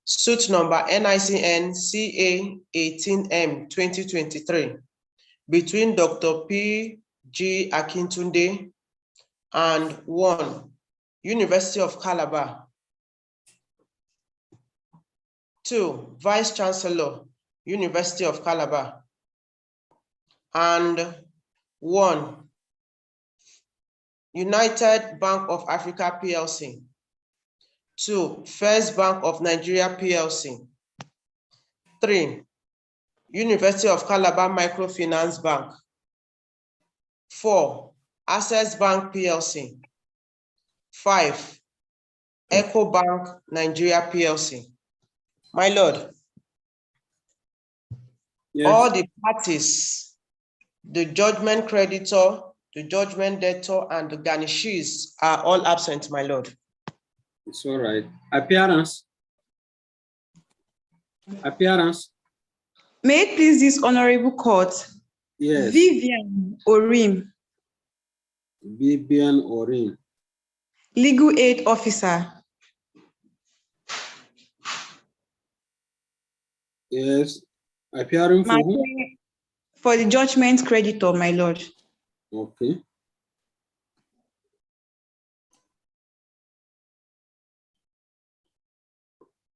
Suit number NICN CA 18M 2023 between Dr. P.G. Akintunde and 1. University of Calabar. 2. Vice Chancellor, University of Calabar. And 1. United Bank of Africa PLC. 2. First Bank of Nigeria PLC. 3. University of Calabar Microfinance Bank. 4. Access Bank PLC. 5. Eco Bank Nigeria PLC. My Lord, Yes. all the parties, the judgment creditor, the judgment debtor, and the garnishees are all absent, my Lord. It's all right. Appearance. Appearance. May it please this honorable court. Yes. Vivian Orim, Vivian Orim. legal aid officer. Yes. Appearing for who? For the judgment creditor, my lord. Okay.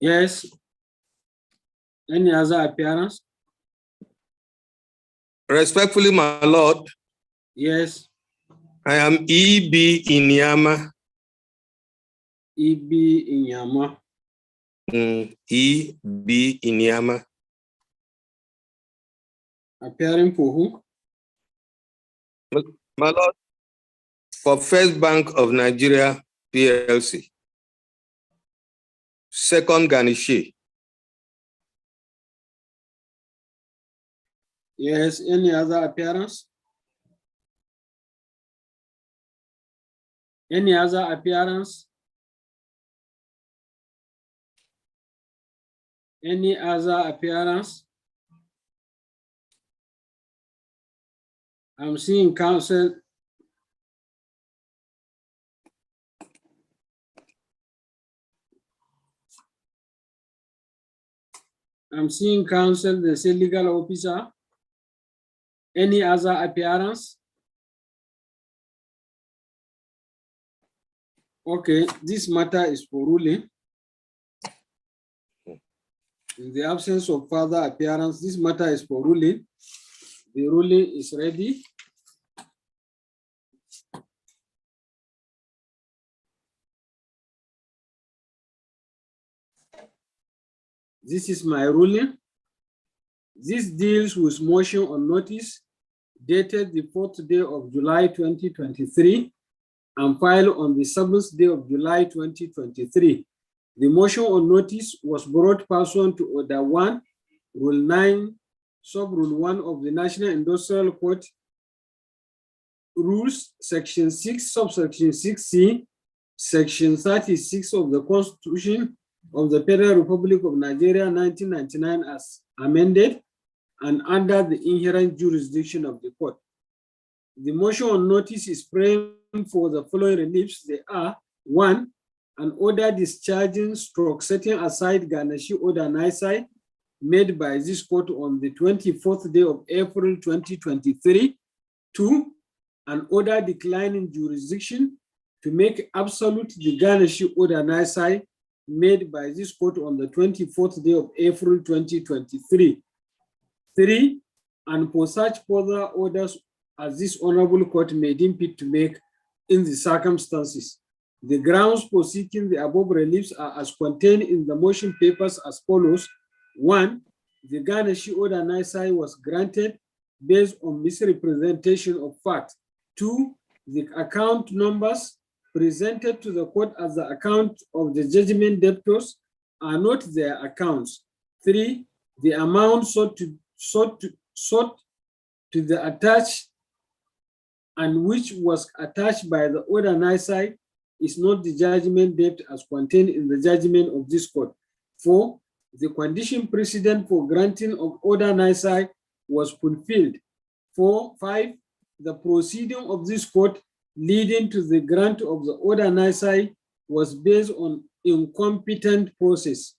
Yes. Any other appearance? Respectfully, my lord, Yes. I am E.B. Inyama. E.B. Inyama. E.B. Inyama. Appearing for who? My lord, for First Bank of Nigeria PLC. Second garnishi. Yes. Any other appearance? Any other appearance? Any other appearance? I'm seeing counsel. I'm seeing counsel, the state legal officer. Any other appearance? Okay, this matter is for ruling. In the absence of further appearance, this matter is for ruling. The ruling is ready. This is my ruling. This deals with motion on notice dated the 4th day of July 2023 and filed on the 7th day of July 2023. The motion on notice was brought pursuant to Order 1, Rule 9, Sub-Rule 1 of the National Industrial Code Rules, Section 6, Subsection 6C, Section 36 of the Constitution of the Federal Republic of Nigeria, 1999, as amended, and under the inherent jurisdiction of the court. The motion on notice is framed for the following reliefs. They are: 1, an order discharging stroke setting aside garnishi order NICI made by this court on the 24th day of April 2023. 2, an order declining jurisdiction to make absolute the garnishi order NICI made by this court on the 24th day of April 2023. 3, and for such further orders as this honorable court may deem fit to make in the circumstances. The grounds for seeking the above reliefs are as contained in the motion papers as follows. 1, the garnishi order NICI was granted based on misrepresentation of fact. 2, the account numbers presented to the court as the account of the judgment debtors are not their accounts. 3, the amount sought to the attached and which was attached by the order NICI is not the judgment debt as contained in the judgment of this court. 4, the condition precedent for granting of order NICI was fulfilled. 5, the proceeding of this court leading to the grant of the order NICI was based on incompetent process.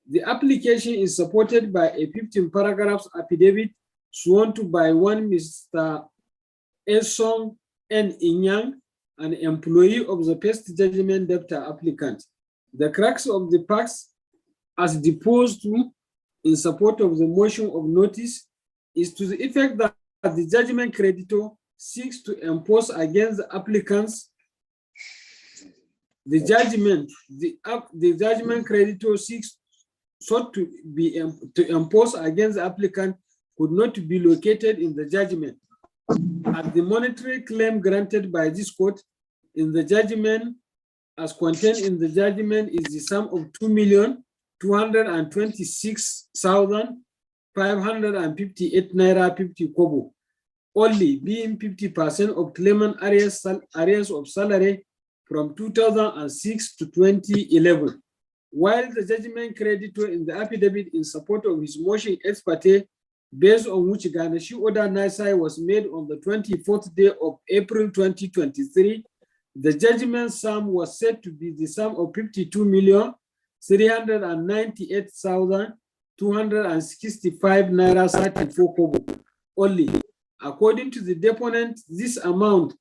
The application is supported by a 15 paragraphs affidavit sworn to by one Mr. Esong N. Inyang, an employee of the first judgment debtor applicant. The crux of the facts as deposed to in support of the motion of notice is to the effect that the judgment creditor seeks to impose against the applicants the judgment creditor sought to impose against the applicant could not be located in the judgment. And the monetary claim granted by this court in the judgment as contained in the judgment is the sum of 2,226,558 naira 50 kobo, only being 50% of claimant arrears of salary from 2006 to 2011. While the judgment creditor in the affidavit in support of his motion ex parte, based on which Ganeshi Oda Naisai was made on the 24th day of April 2023, the judgment sum was said to be the sum of 52,398,265 naira 34 kobo only. According to the deponent, this amount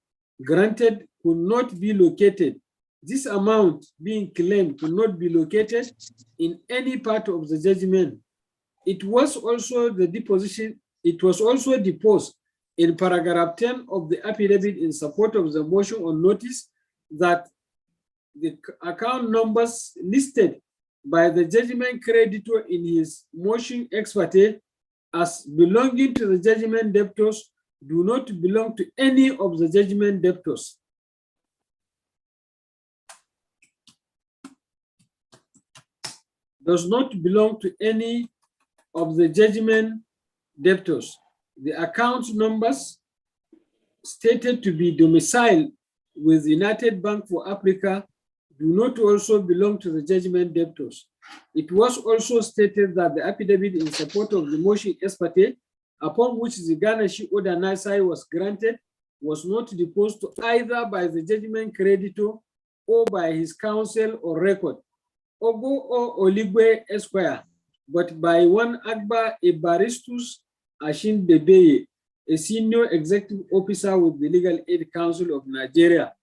granted could not be located. This amount being claimed could not be located in any part of the judgment. It was also deposed in paragraph 10 of the affidavit in support of the motion on notice that the account numbers listed by the judgment creditor in his motion ex parte as belonging to the judgment debtors do not belong to any of the judgment debtors. Does not belong to any of the judgment debtors. The account numbers stated to be domiciled with United Bank for Africa do not also belong to the judgment debtors. It was also stated that the affidavit in support of the motion ex parte, upon which the Ganeshi Oda Naisai was granted, was not deposed either by the judgment creditor or by his counsel or record, Ogo or Oligwe Esquire, but by one Agba Ebaristus Ashin Bebeye, a senior executive officer with the Legal Aid Council of Nigeria.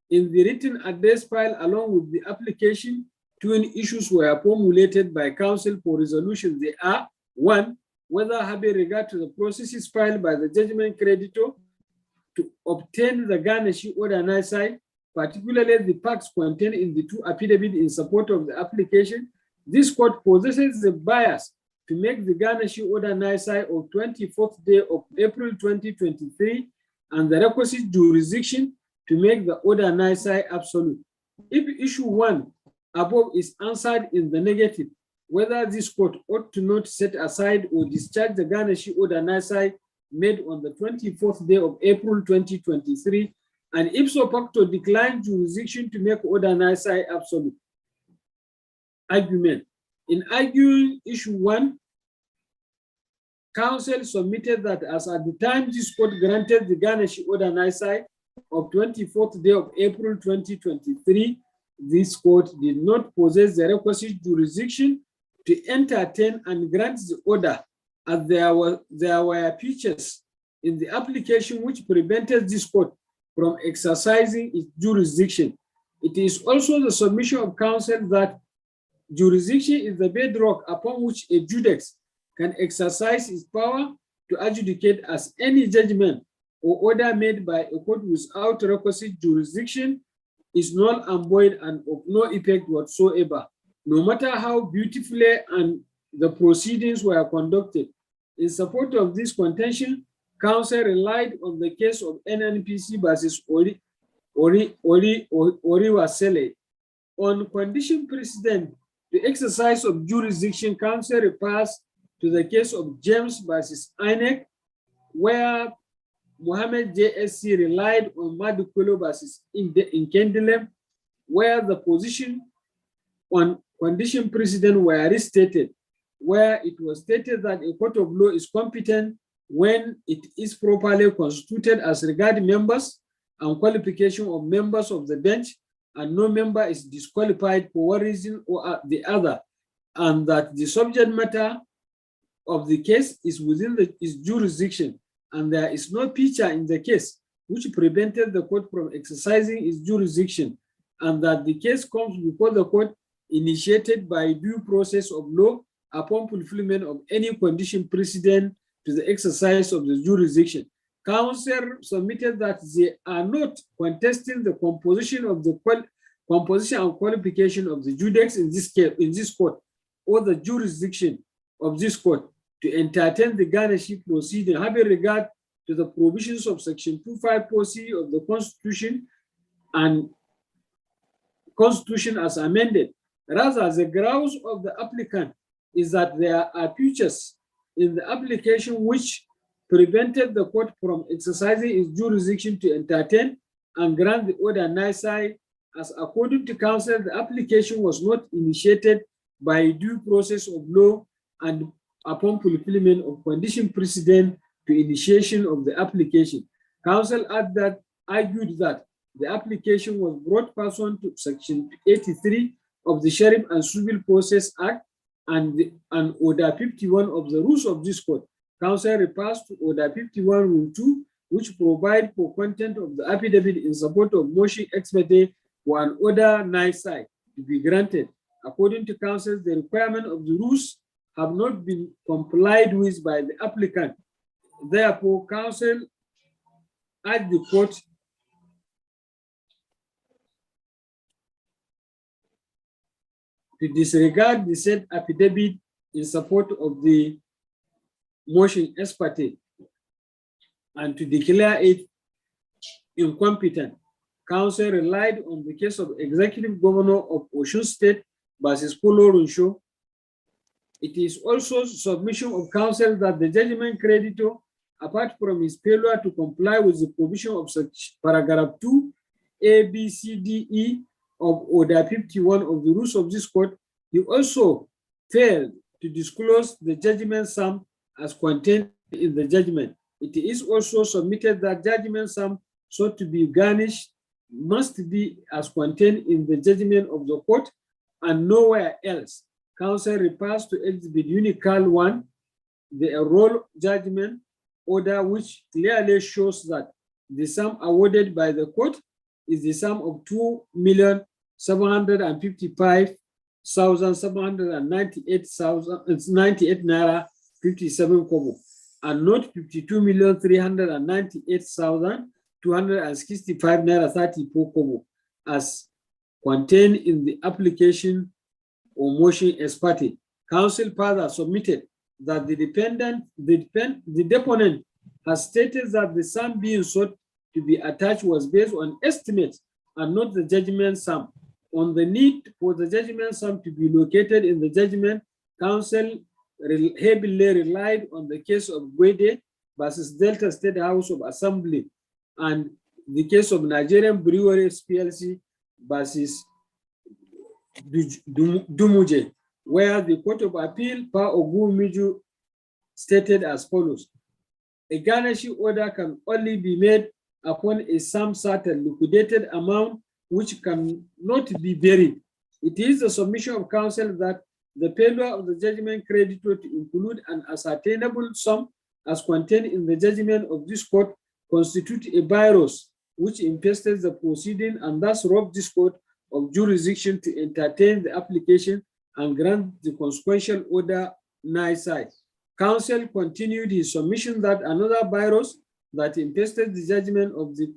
In the written address file along with the application, two issues were formulated by counsel for resolution. They are: one, whether having regard to the processes filed by the judgment creditor to obtain the Ganeshi Oda Naisai, particularly the facts contained in the two affidavits in support of the application, this court possesses the bias to make the Ganeshi Oda Naisai of 24th day of April 2023 and the requisite jurisdiction to make the Oda Naisai absolute. If issue 1 above is answered in the negative, whether this court ought to not set aside or discharge the Ganeshi Oda Naisai made on the 24th day of April 2023, and ipso facto decline jurisdiction to make Oda Naisai absolute. Argument. In arguing issue 1, counsel submitted that as at the time this court granted the Ganeshi Oda Naisai of 24th day of April 2023, this court did not possess the requisite jurisdiction to entertain and grant the order, as there were features in the application which prevented this court from exercising its jurisdiction. It is also the submission of counsel that jurisdiction is the bedrock upon which a judex can exercise its power to adjudicate as any judgment or order made by a court without requisite jurisdiction is null and void and of no effect whatsoever, no matter how beautifully and the proceedings were conducted. In support of this contention, counsel relied on the case of NNPC versus Oriwasele. On condition precedent, the exercise of jurisdiction, counsel refers to the case of James versus INEC, where Mohammed JSC relied on Madukolo versus Inkendelem, where the position on condition precedent were restated, where it was stated that a court of law is competent when it is properly constituted as regard members and qualification of members of the bench, and no member is disqualified for one reason or the other, and that the subject matter of the case is within its jurisdiction, and there is no feature in the case which prevented the court from exercising its jurisdiction, and that the case comes before the court initiated by due process of law upon fulfillment of any condition precedent to the exercise of the jurisdiction. Counsel submitted that they are not contesting the composition and qualification of the judex in this court, or the jurisdiction of this court to entertain the garnishing proceeding, having regard to the provisions of Section 254C of the Constitution and Constitution as amended. Rather, the grounds of the applicant is that there are features in the application which prevented the court from exercising its jurisdiction to entertain and grant the order nisi, as according to counsel, the application was not initiated by due process of law and upon fulfillment of condition precedent to initiation of the application. Counsel argued that the application was brought pursuant to Section 83 of the Sheriff and Civil Process Act and Order 51 of the rules of this court. Counsel refers to Order 51 Rule 2, which provide for content of the affidavit in support of motion expedited for an order nisi to be granted. According to counsel, the requirement of the rules have not been complied with by the applicant. Therefore, counsel urged the court to disregard the said affidavit in support of the motion ex parte and to declare it incompetent. Counsel relied on the case of Executive Governor of Osun State versus Polo Runsho. It is also submission of counsel that the judgment creditor, apart from his failure to comply with the provision of such paragraph 2, A, B, C, D, E of Order 51 of the rules of this court, he also failed to disclose the judgment sum as contained in the judgment. It is also submitted that judgment sum sought to be garnished must be as contained in the judgment of the court and nowhere else. Counsel refers to Exhibit Unical 1, the roll judgment order, which clearly shows that the sum awarded by the court is the sum of 2,755,798 naira 57 kobo, and not 52,398,265 naira 34 kobo, as contained in the application or motion ex parte. Counsel further submitted that the deponent has stated that the sum being sought to be attached was based on estimates and not the judgment sum. On the need for the judgment sum to be located in the judgment, counsel heavily relied on the case of Gwede versus Delta State House of Assembly and the case of Nigerian Breweries PLC versus Dumuje, where the Court of Appeal, Pa Ogumiju, stated as follows: a garnishing order can only be made upon a sum certain liquidated amount which cannot be buried. It is the submission of counsel that the failure of the judgment creditor to include an ascertainable sum as contained in the judgment of this court constitute a virus which infested the proceeding and thus robbed this court of jurisdiction to entertain the application and grant the consequential order nisi. Counsel continued his submission that another virus that infested the judgment of the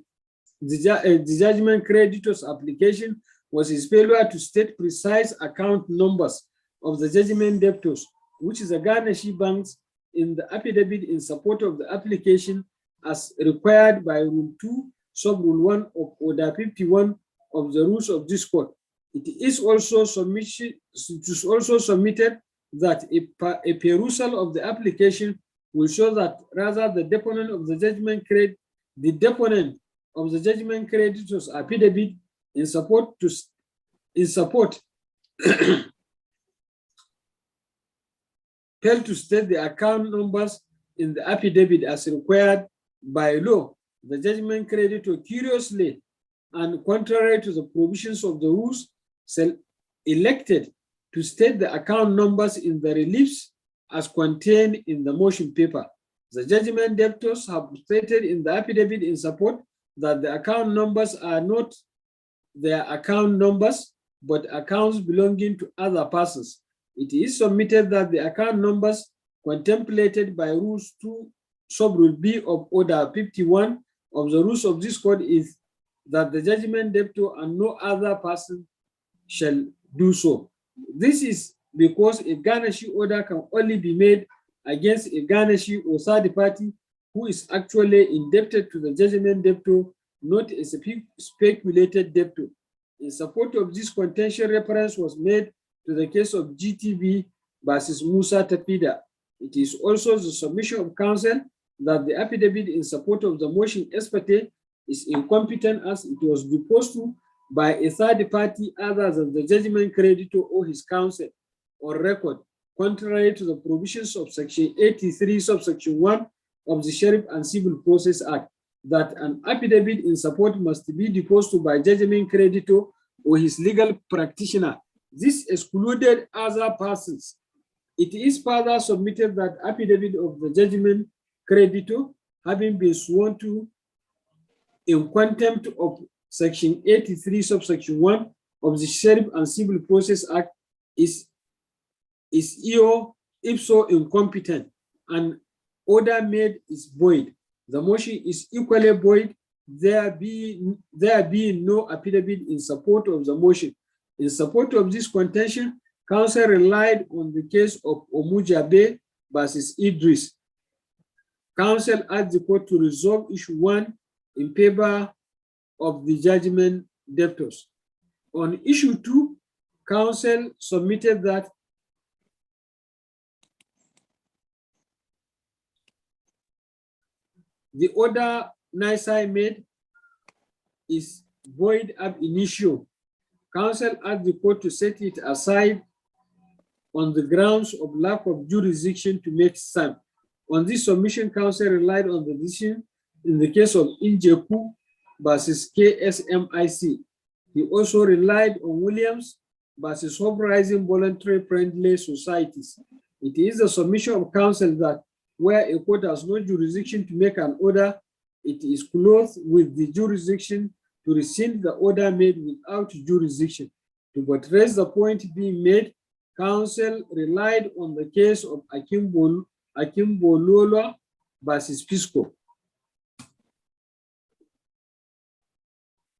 judgment creditor's application was his failure to state precise account numbers of the judgment debtors, which is a garnishee banks in the affidavit in support of the application as required by Rule 2, Sub-Rule 1 of Order 51 of the rules of this court. It is also submitted that a perusal of the application will show that rather the deponent of the judgment creditor's affidavit in support failed to state the account numbers in the affidavit as required by law. The judgment creditor curiously and contrary to the provisions of the rules elected to state the account numbers in the reliefs as contained in the motion paper. The judgment debtors have stated in the affidavit in support that the account numbers are not their account numbers, but accounts belonging to other persons. It is submitted that the account numbers contemplated by Rules 2 Sub-Rule B of Order 51 of the rules of this court is that the judgment debtor and no other person shall do so. This is because a garnishee order can only be made against a garnishee or third party who is actually indebted to the judgment debtor, not a speculated debtor. In support of this contention, reference was made to the case of GTB versus Musa Tafida. It is also the submission of counsel that the affidavit in support of the motion ex parte is incompetent as it was deposed to by a third party other than the judgment creditor or his counsel on record, contrary to the provisions of Section 83, subsection 1 of the Sheriff and Civil Process Act, that an affidavit in support must be deposed to by judgment creditor or his legal practitioner. This excluded other persons. It is further submitted that affidavit of the judgment creditor, having been sworn to in contempt of Section 83, subsection 1 of the Sheriff and Civil Process Act, is ipso incompetent, and order made is void. The motion is equally void, there being no affidavit in support of the motion. In support of this contention, counsel relied on the case of Omujabe versus Idris. Counsel asked the court to resolve issue 1 in favor of the judgment debtors. On issue 2, counsel submitted that the order NISI made is void ab initio. Counsel asked the court to set it aside on the grounds of lack of jurisdiction to make stand. On this submission, counsel relied on the decision in the case of Injeku versus KSMIC. He also relied on Williams versus Hope Rising Voluntary Friendly Societies. It is the submission of counsel that where a court has no jurisdiction to make an order, it is clothed with the jurisdiction to rescind the order made without jurisdiction. To buttress the point being made, counsel relied on the case of Akimbololo versus Fisco.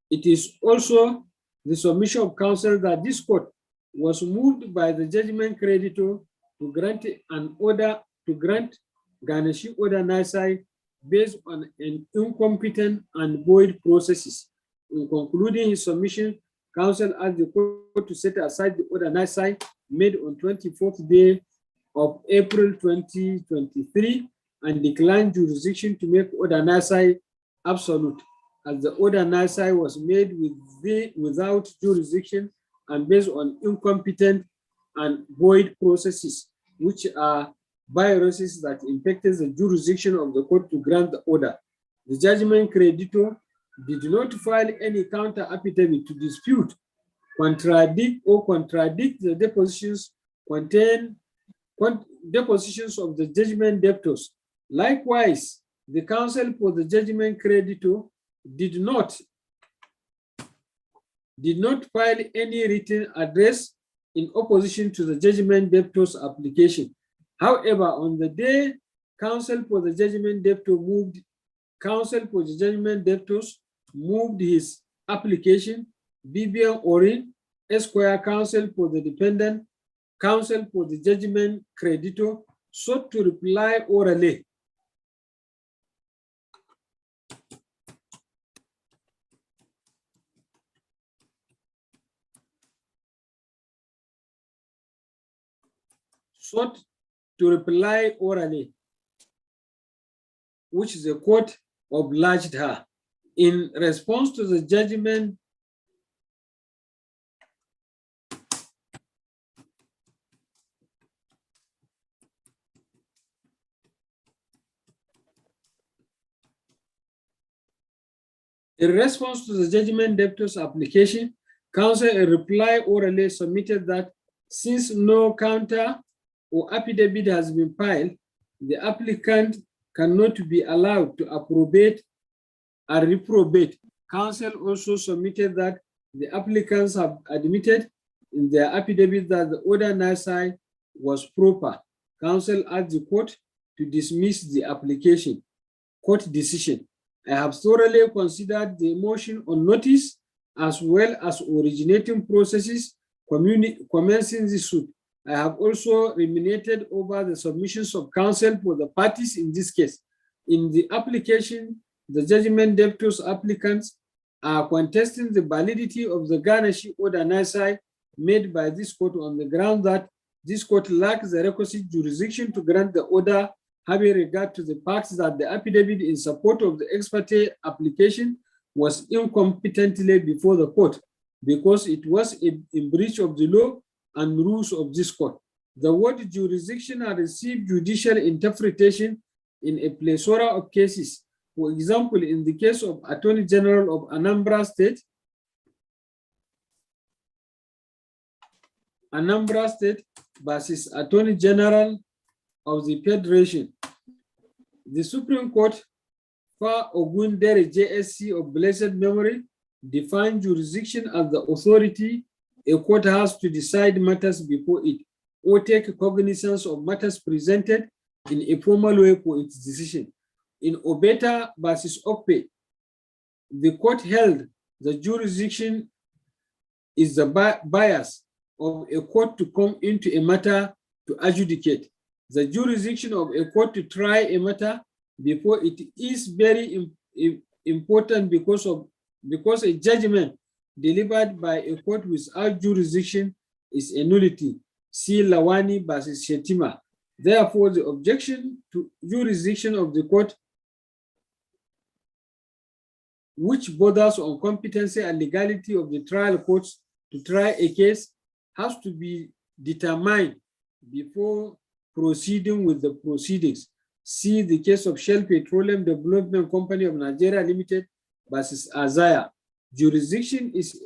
It is also the submission of counsel that this court was moved by the judgment creditor to grant an order to grant garnishee order NISI based on an incompetent and void processes. In concluding his submission, counsel asked the court to set aside the order NISI made on 24th day of April 2023 and decline jurisdiction to make order NISI absolute, as the order NISI was made without jurisdiction and based on incompetent and void processes, which are viruses that infected the jurisdiction of the court to grant the order. The judgment creditor did not file any counter affidavit to dispute, contradict the depositions depositions of the judgment debtors. Likewise, the counsel for the judgment creditor did not file any written address in opposition to the judgment debtors application. However, on the day counsel for the judgment debtors moved his application, Vivian Orin, Esquire counsel for the defendant, counsel for the judgment creditor, sought to reply orally. Which the court obliged her. In response to the judgment, debtor's application, counsel in reply orally submitted that Since no counter or affidavit has been filed, the applicant cannot be allowed to approbate or reprobate. Council also submitted that the applicants have admitted in their affidavit that the order nasi was proper. Council asked the court to dismiss the application. Court decision. I have thoroughly considered the motion on notice as well as originating processes commencing the suit. I have also ruminated over the submissions of counsel for the parties in this case. In the application, the judgment debtors applicants are contesting the validity of the garnishee order nisi made by this court on the ground that this court lacks the requisite jurisdiction to grant the order, having regard to the facts that the affidavit in support of the ex parte application was incompetently before the court because it was in breach of the law and rules of this court. The word jurisdiction has received judicial interpretation in a plethora of cases. For example, in the case of Attorney General of Anambra State versus Attorney General of the Federation, the Supreme Court, Fa Ogundere JSC of blessed memory, defined jurisdiction as the authority a court has to decide matters before it or take cognizance of matters presented in a formal way for its decision. In Obeta versus Okpe, the court held the jurisdiction is the bias of a court to come into a matter to adjudicate. The jurisdiction of a court to try a matter before it is very important because a judgment delivered by a court without jurisdiction is a nullity. See Lawani versus Shetima. Therefore, the objection to jurisdiction of the court, which borders on competency and legality of the trial courts to try a case, has to be determined before proceeding with the proceedings. See the case of Shell Petroleum Development Company of Nigeria Limited versus Azaya. Jurisdiction is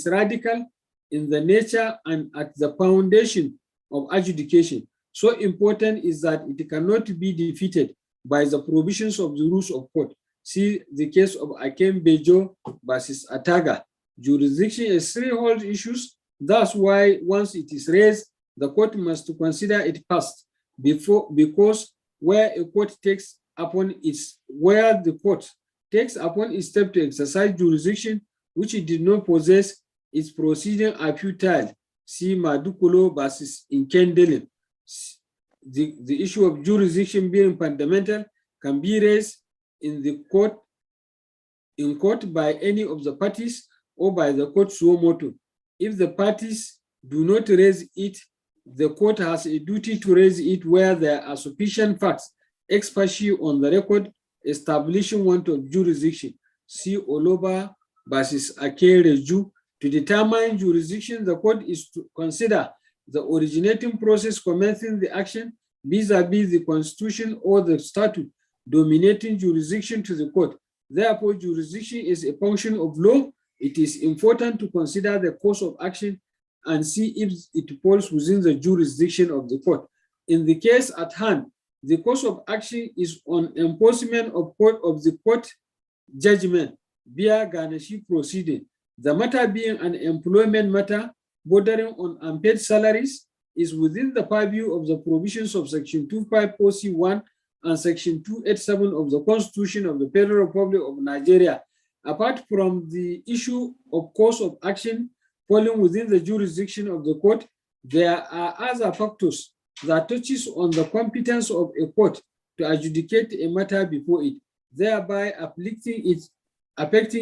radical in the nature and at the foundation of adjudication. So important is that it cannot be defeated by the provisions of the rules of court. See the case of Akem Bejo versus Ataga. Jurisdiction is threefold issues. That's why once it is raised, the court must consider it first because where the court takes upon its step to exercise jurisdiction which it did not possess, its proceeding are futile. See Madukulo versus Inkendelin. The issue of jurisdiction being fundamental can be raised in court by any of the parties or by the court suo motu. If the parties do not raise it, the court has a duty to raise it where there are sufficient facts, especially on the record, establishing want of jurisdiction. See Oloba versus Akereju. To determine jurisdiction, the court is to consider the originating process commencing the action vis-a-vis the constitution or the statute dominating jurisdiction to the court. Therefore, jurisdiction is a function of law. It is important to consider the course of action and see if it falls within the jurisdiction of the court. In the case at hand, the course of action is on enforcement of the court judgment via garnishee proceeding. The matter being an employment matter bordering on unpaid salaries is within the purview of the provisions of Section 254C1 and Section 287 of the Constitution of the Federal Republic of Nigeria. Apart from the issue of course of action falling within the jurisdiction of the court, there are other factors that touches on the competence of a court to adjudicate a matter before it, thereby affecting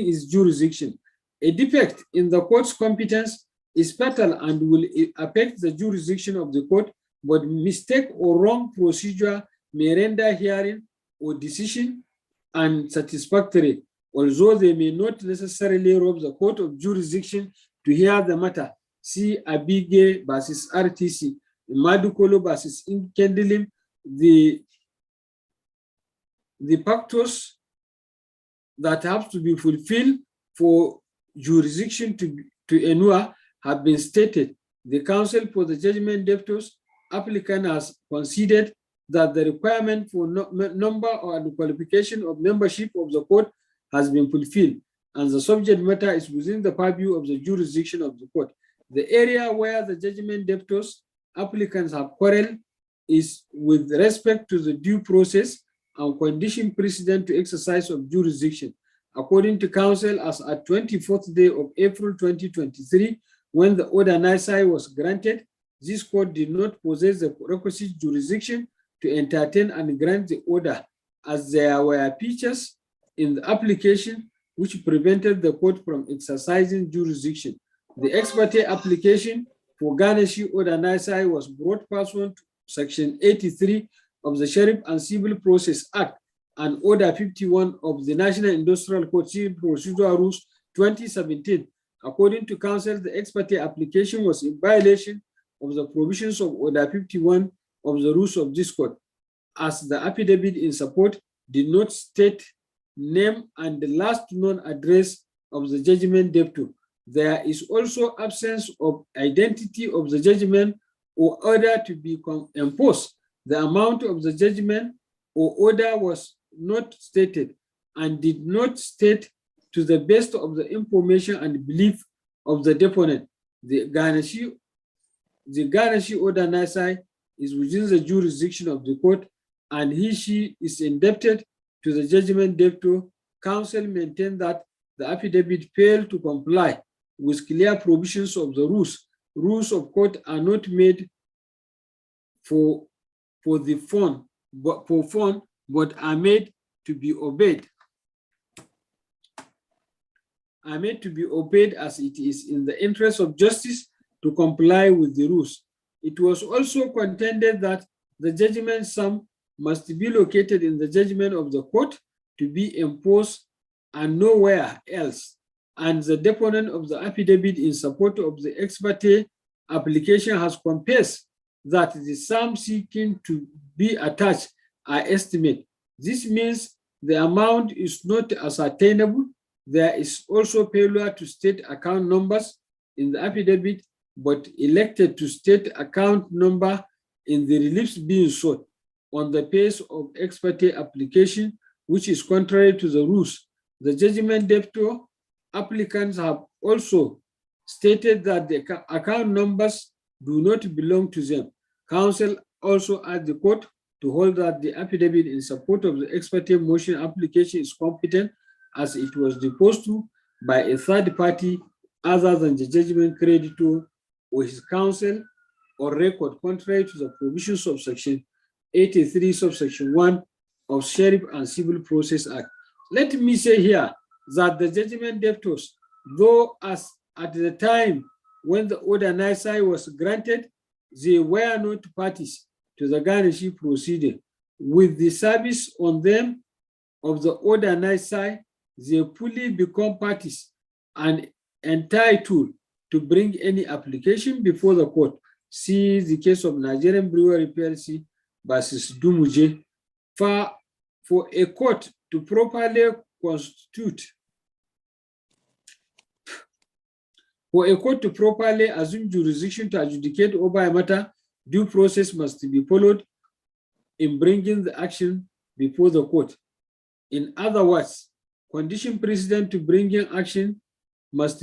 its jurisdiction. A defect in the court's competence is fatal and will affect the jurisdiction of the court, but mistake or wrong procedure may render hearing or decision unsatisfactory, although they may not necessarily rob the court of jurisdiction to hear the matter. See Abige versus RTC, Madukolo versus Inkendilim. The factors that have to be fulfilled for jurisdiction to enua have been stated. The counsel for the judgment debtors applicant has considered that the requirement for number or the qualification of membership of the court has been fulfilled, and the subject matter is within the purview of the jurisdiction of the court. The area where the judgment debtors applicants have quarreled is with respect to the due process and condition precedent to exercise of jurisdiction. According to counsel, as at 24th day of April 2023, when the order nisi was granted, this court did not possess the requisite jurisdiction to entertain and grant the order, as there were features in the application which prevented the court from exercising jurisdiction. The ex parte application for garnishing order nisi was brought pursuant to Section 83 of the Sheriff and Civil Process Act and Order 51 of the National Industrial Code Civil Procedure Rules 2017. According to counsel, the ex parte application was in violation of the provisions of Order 51 of the rules of this court, as the affidavit in support did not state name and the last known address of the judgment debtor. There is also absence of identity of the judgment or order to be imposed. The amount of the judgment or order was not stated and did not state to the best of the information and belief of the deponent. The garnishee order nisi is within the jurisdiction of the court, and she is indebted to the judgment debtor. Counsel maintained that the affidavit failed to comply with clear provisions of the rules. Rules of court are not made for fun, but are made to be obeyed. Are made to be obeyed as it is in the interest of justice to comply with the rules. It was also contended that the judgment sum must be located in the judgment of the court to be imposed and nowhere else. And the deponent of the affidavit in support of the ex parte application has confessed that the sum seeking to be attached are estimate. This means the amount is not ascertainable. There is also failure to state account numbers in the affidavit, but elected to state account number in the reliefs being sought on the face of ex parte application, which is contrary to the rules. The judgment debtor applicants have also stated that the account numbers do not belong to them. Counsel also asked the court to hold that the affidavit in support of the ex parte motion application is competent, as it was deposed to by a third party other than the judgment creditor or his counsel or record, contrary to the provisions of Section 83, subsection 1 of Sheriff and Civil Process Act. Let me say here that the judgment debtors, though as at the time when the order nisi was granted, they were not parties to the garnishing procedure. With the service on them of the order nisi, they fully become parties and entitled to bring any application before the court. See the case of Nigerian Brewery PLC versus Dumuje. For a court to properly constitute, for a court to properly assume jurisdiction to adjudicate over a matter, due process must be followed in bringing the action before the court. In other words, condition precedent to bringing action must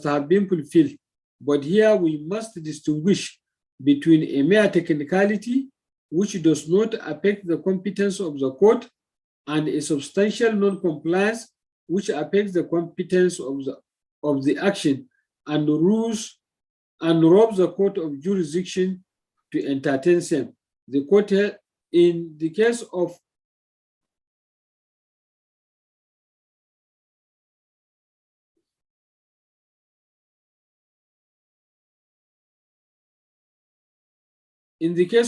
have been fulfilled. But here we must distinguish between a mere technicality, which does not affect the competence of the court, and a substantial non-compliance, which affects the competence of the action and rules and robs the court of jurisdiction to entertain them. The court, in the case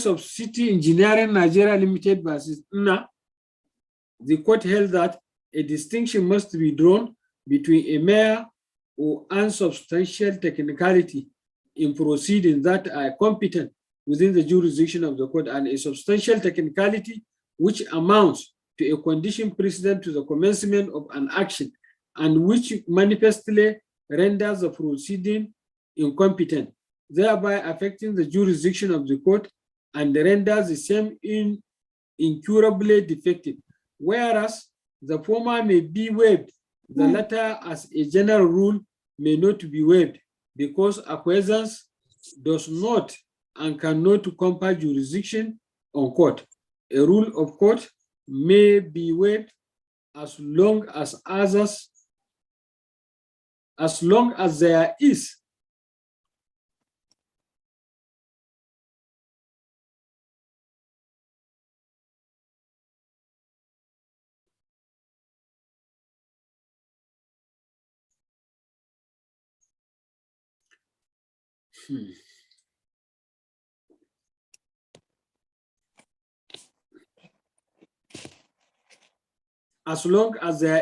of City Engineering Nigeria Limited versus NNA, the court held that a distinction must be drawn between a mere or unsubstantial technicality in proceedings that are competent within the jurisdiction of the court, and a substantial technicality which amounts to a condition precedent to the commencement of an action and which manifestly renders the proceeding incompetent. thereby affecting the jurisdiction of the court and renders the same incurably defective. Whereas the former may be waived, the latter, as a general rule, may not be waived because acquiescence does not and cannot confer jurisdiction on court. A rule of court may be waived as long as there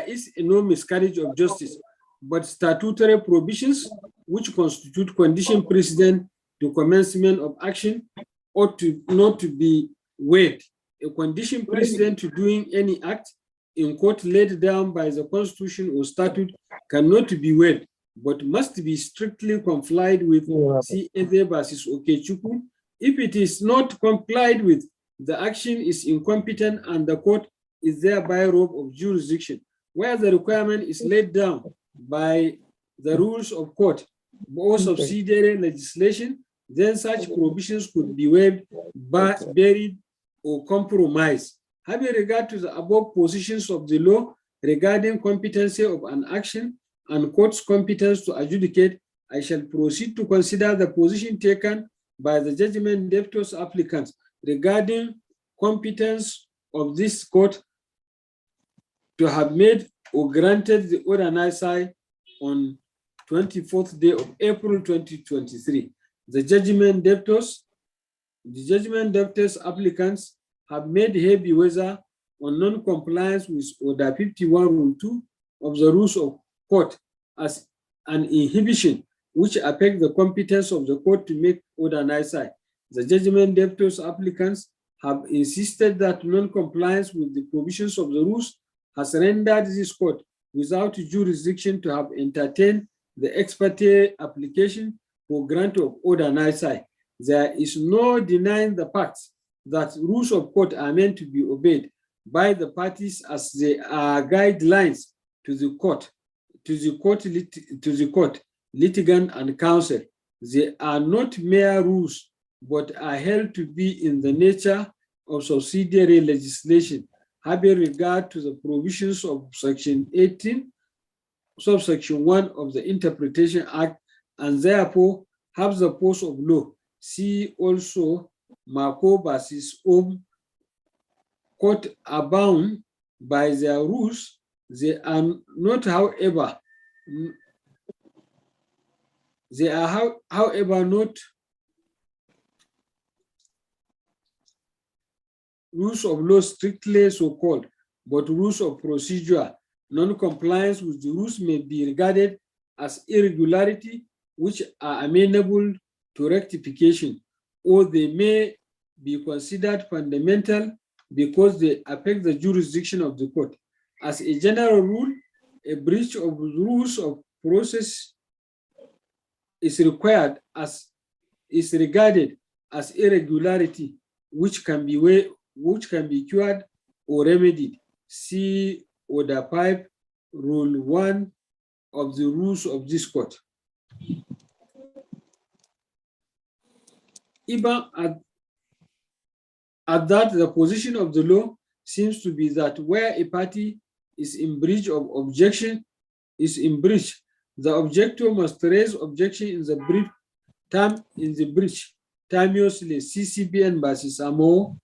is no miscarriage of justice, but statutory provisions which constitute condition precedent to commencement of action ought to not to be waived. A condition precedent to doing any act in court laid down by the Constitution or statute cannot be waived, but must be strictly complied with. See Eze versus Okechukwu. If it is not complied with, the action is incompetent and the court is thereby robbed of jurisdiction. Where the requirement is laid down by the rules of court or subsidiary legislation, then such provisions could be waived, buried, or compromised. Having regard to the above positions of the law regarding competency of an action and court's competence to adjudicate, I shall proceed to consider the position taken by the judgment debtors applicants regarding competence of this court to have made or granted the order nisi on 24th day of April 2023. The judgment debtors applicants have made heavy weather on non-compliance with Order 51 Rule 2 of the rules of court as an inhibition which affect the competence of the court to make order nisi. The judgment debtors applicants have insisted that non-compliance with the provisions of the rules has rendered this court without jurisdiction to have entertained the ex parte application for grant of order nisi. There is no denying the fact that rules of court are meant to be obeyed by the parties as they are guidelines to the court, litigant and counsel. They are not mere rules, but are held to be in the nature of subsidiary legislation, having regard to the provisions of Section 18, subsection 1 of the Interpretation Act, and therefore have the force of law. See also Marco versus court are bound by their rules. They are not, however, not rules of law strictly so called, but rules of procedure. Non-compliance with the rules may be regarded as irregularity, which are amenable to rectification, or they may be considered fundamental because they affect the jurisdiction of the court. As a general rule, a breach of the rules of process is regarded as irregularity, which can be cured or remedied. See Order 5, Rule 1 of the rules of this court. Even at that, the position of the law seems to be that where a party is in breach of objection, the objector must raise objection in the breach timeously. CCBN versus Amo.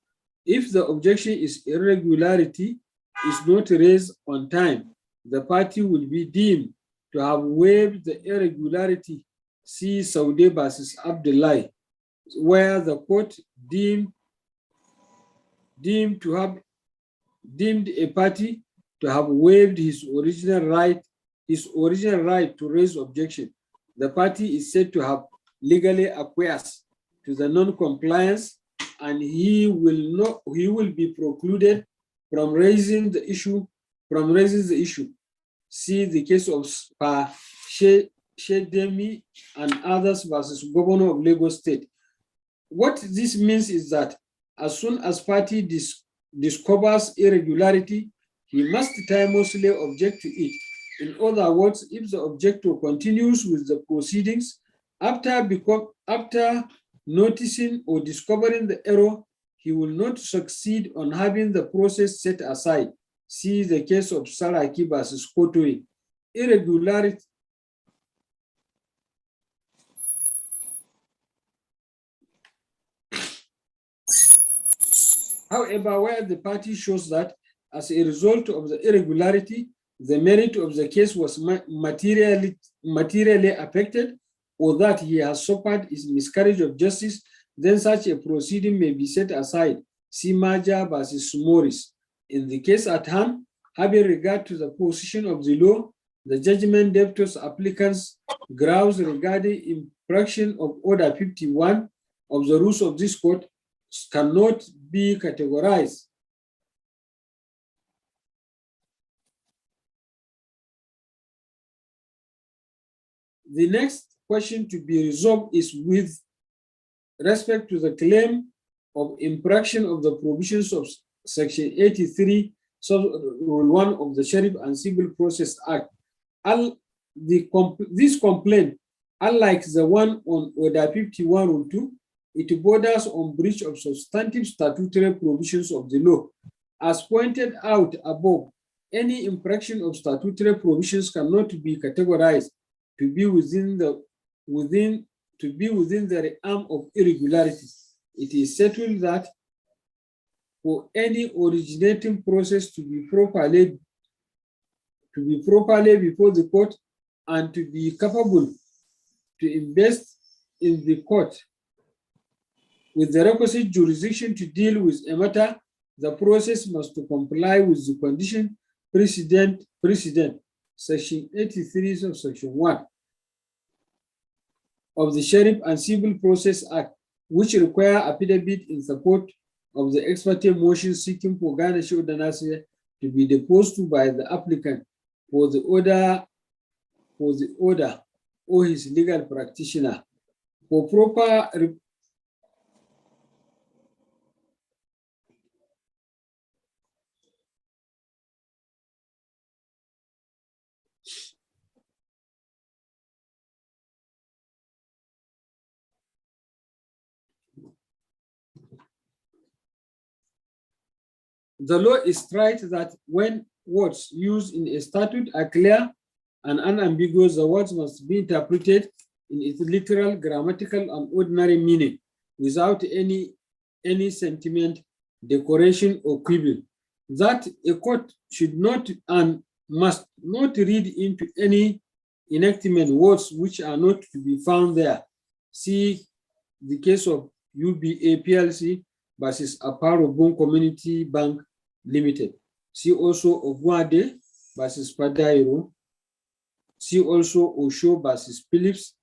If the objection is irregularity is not raised on time, the party will be deemed to have waived the irregularity. See Saudi versus Abdullahi, where the court deemed a party to have waived his original right to raise objection. The party is said to have legally acquiesced to the non-compliance, and he will be precluded from raising the issue. See the case of Shedemi and others versus Governor of Lagos State. What this means is that as soon as party discovers irregularity, he must timelessly object to it. In other words, if the objector continues with the proceedings after noticing or discovering the error, he will not succeed on having the process set aside. See the case of Saraki versus Kotoe. Irregularity. However, where the party shows that as a result of the irregularity, the merit of the case was materially affected, or that he has suffered is miscarriage of justice, then such a proceeding may be set aside. See Maja versus Morris. In the case at hand, having regard to the position of the law, the judgment debtors applicants' grounds regarding infraction of Order 51 of the rules of this court cannot be categorized. The next question to be resolved is with respect to the claim of infraction of the provisions of Section 83, Rule 1 of the Sheriff and Civil Process Act. This complaint, unlike the one on Order 51, Rule 2, it borders on breach of substantive statutory provisions of the law. As pointed out above, any infraction of statutory provisions cannot be categorized to be within the realm of irregularity. It is settled that for any originating process to be properly before the court and to be capable to invest in the court with the requisite jurisdiction to deal with a matter, the process must comply with the condition precedent, Section 83 of Section 1 of the Sheriff and Civil Process Act, which require affidavit in support of the ex parte motion seeking for garnishing ordinance to be deposed by the applicant for the order or his legal practitioner. For proper the law is right that when words used in a statute are clear and unambiguous, the words must be interpreted in its literal, grammatical, and ordinary meaning without any sentiment, decoration, or quibble. That a court should not and must not read into any enactment words which are not to be found there. See the case of UBA PLC versus Aparo Bon Community Bank Limited. See also Ogwade versus Padairo. See also Osho versus Phillips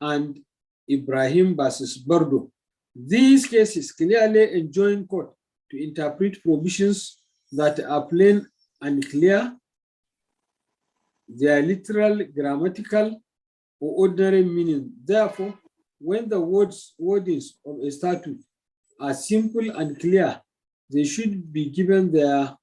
and Ibrahim versus Bardo. These cases clearly enjoin court to interpret provisions that are plain and clear, their literal, grammatical, or ordinary meaning. Therefore, when the wordings of a statute are simple and clear, they should be given their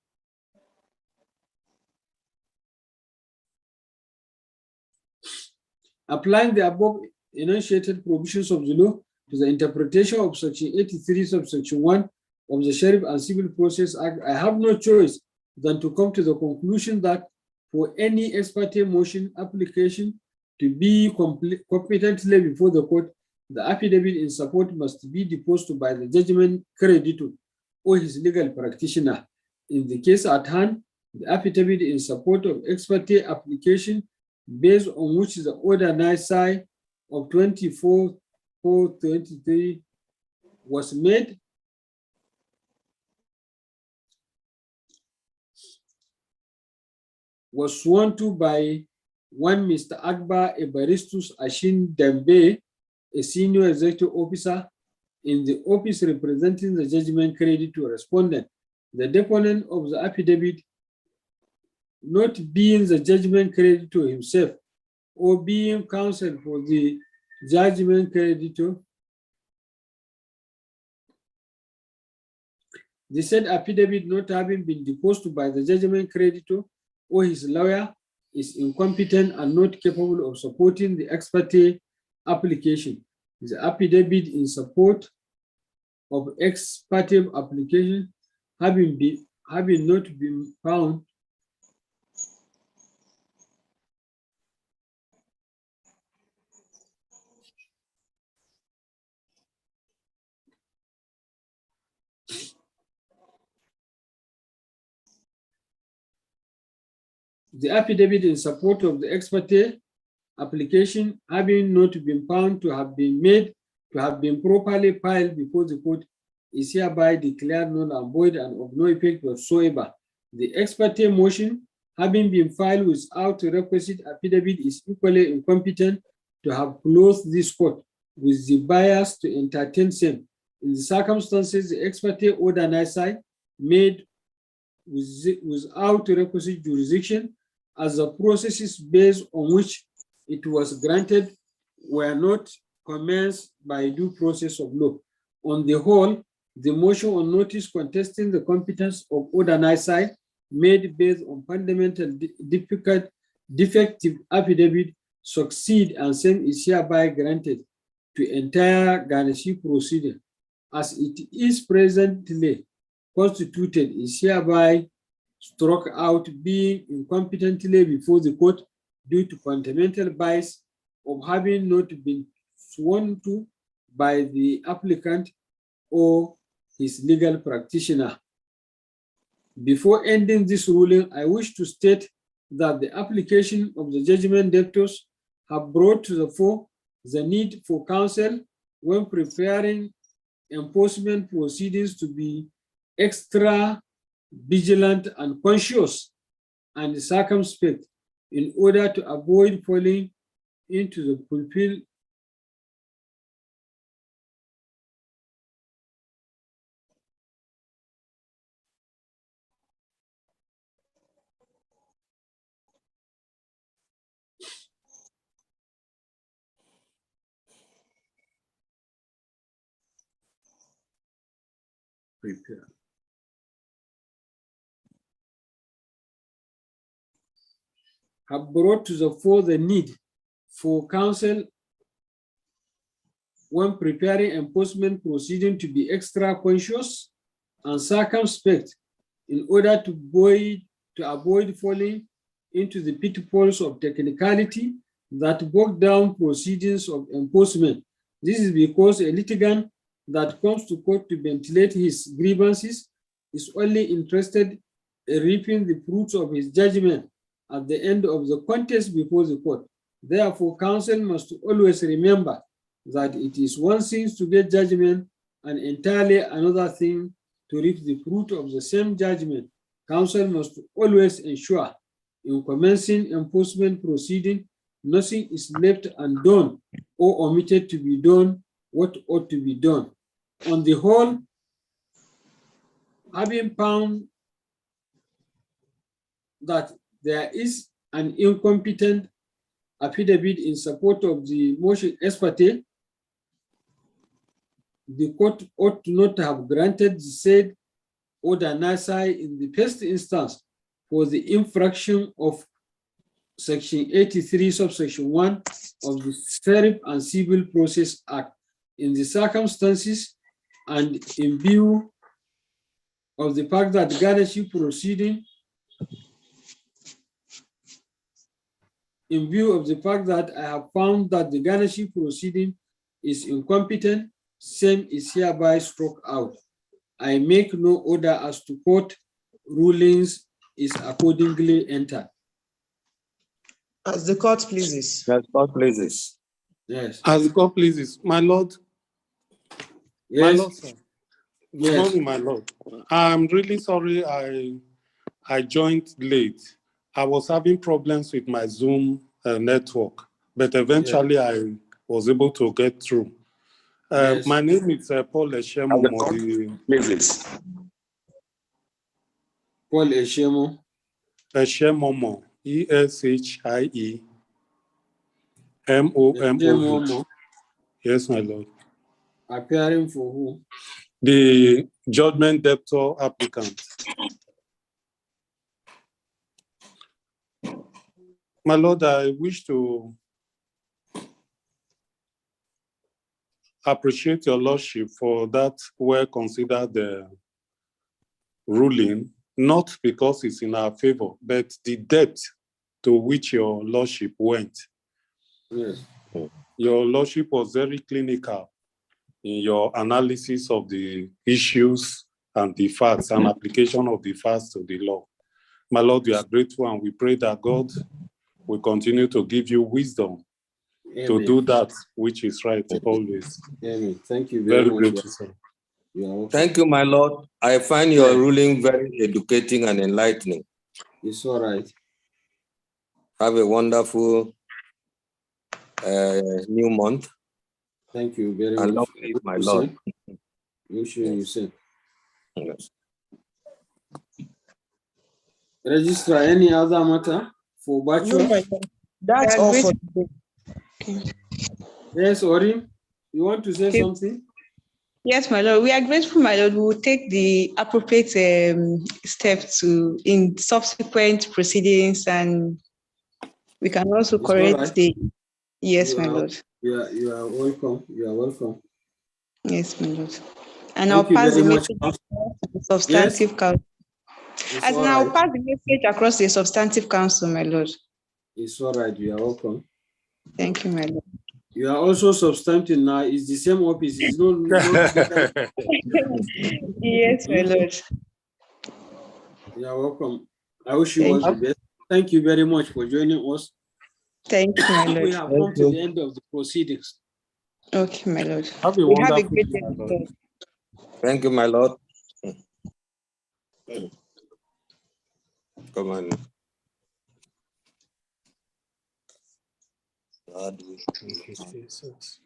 applying the above enunciated provisions of the law to the interpretation of Section 83 subsection 1 of the Sheriff and Civil Process Act, I have no choice than to come to the conclusion that for any ex parte motion application to be competently before the court, the affidavit in support must be deposed by the judgment creditor or his legal practitioner. In the case at hand, the affidavit in support of ex parte application based on which the order NISI of 24/4/23 was made was sworn to by one Mr. Akbar Ebaristus Ashin Dembe, a senior executive officer in the office representing the judgment creditor respondent. The deponent of the affidavit, not being the judgment creditor himself, or being counsel for the judgment creditor, the said affidavit not having been deposed by the judgment creditor or his lawyer is incompetent and not capable of supporting the ex parte application. The affidavit in support of ex parte application having not been found the affidavit in support of the ex parte application having not been found to have been made to have been properly filed before the court is hereby declared null and void and of no effect whatsoever. The ex parte motion having been filed without a requisite affidavit is equally incompetent to have closed this court with the bias to entertain same. In the circumstances, the ex parte order nisi made without requisite jurisdiction, as the processes based on which it was granted were not commenced by due process of law. On the whole, the motion on notice contesting the competence of order nisi made based on fundamental defective affidavit succeed and same is hereby granted to entire garnishee proceeding as it is presently constituted is hereby struck out being incompetently before the court due to fundamental bias of having not been sworn to by the applicant or his legal practitioner. Before ending this ruling, I wish to state that the application of the judgment debtors have brought to the fore the need for counsel when preparing enforcement proceedings to be extra vigilant and conscious and circumspect in order to avoid falling into the fulfill prepare. Have brought to the fore the need for counsel when preparing enforcement proceeding to be extra conscious and circumspect in order to avoid falling into the pitfalls of technicality that bog down proceedings of enforcement. This is because a litigant that comes to court to ventilate his grievances is only interested in reaping the fruits of his judgment at the end of the contest before the court. Therefore, counsel must always remember that it is one thing to get judgment and entirely another thing to reap the fruit of the same judgment. Counsel must always ensure in commencing enforcement proceeding, nothing is left undone or omitted to be done what ought to be done. On the whole, having found that there is an incompetent affidavit in support of the motion ex parte, the court ought not to have granted the said order nisi in the first instance for the infraction of Section 83, subsection 1 of the Sheriff and Civil Process Act. In the circumstances and in view of the fact that garnishee proceeding, in view of the fact that I have found that the garnishee proceeding is incompetent, same is hereby struck out. I make no order as to court rulings is accordingly entered. As the court pleases. As God pleases. Yes. As the court pleases, my lord. Yes. My lord, sir. Good Yes. morning, my lord. I'm really sorry I joined late. I was having problems with my Zoom network, but eventually I was able to get through. Yes. My name is Paul Eshemo. Pleases. Paul Eshemo. Eshemomo, Eshie. MOMOH. Yes, my lord. Appearing for who? The judgment debtor applicant. My lord, I wish to appreciate your lordship for that well-considered ruling, not because it's in our favor, but the depth to which your lordship went. Yes. Your lordship was very clinical in your analysis of the issues and the facts and application of the facts to the law. My Lord, we are grateful and we pray that God will continue to give you wisdom to do that which is right always. Amen. Thank you very Very much. grateful, sir. You are welcome. Thank you, my Lord. I find your ruling very educating and enlightening. It's all right. Have a wonderful new month. Thank you very And much. long live my Lord. You sure you said. Yes. Registrar, any other matter for virtual? No, my lord. That's We are all for grateful. today. Yes, Orim, you want to say Okay. something? Yes, my lord. We are grateful, my lord. We will take the appropriate step to in subsequent proceedings, and we can also It's all correct right. the. Yes, You my are- lord. You are welcome. You are welcome. Yes, my lord. And Thank I'll you pass the very much. message across to the substantive council. It's As in, all I'll right. pass the message across the substantive council, my lord. It's all right. You are welcome. Thank you, my lord. You are also substantive now. It's the same office. It's not different. Yes, my lord. You are welcome. I wish you Thank all the best. Thank you very much for joining us. Thank you, my We lord. have Thank come to you. the end of the proceedings. Okay, my lord. Have a We have a wonderful great day, day, my my lord. lord. Thank you, my Lord. Come on. God, Thank you, Jesus.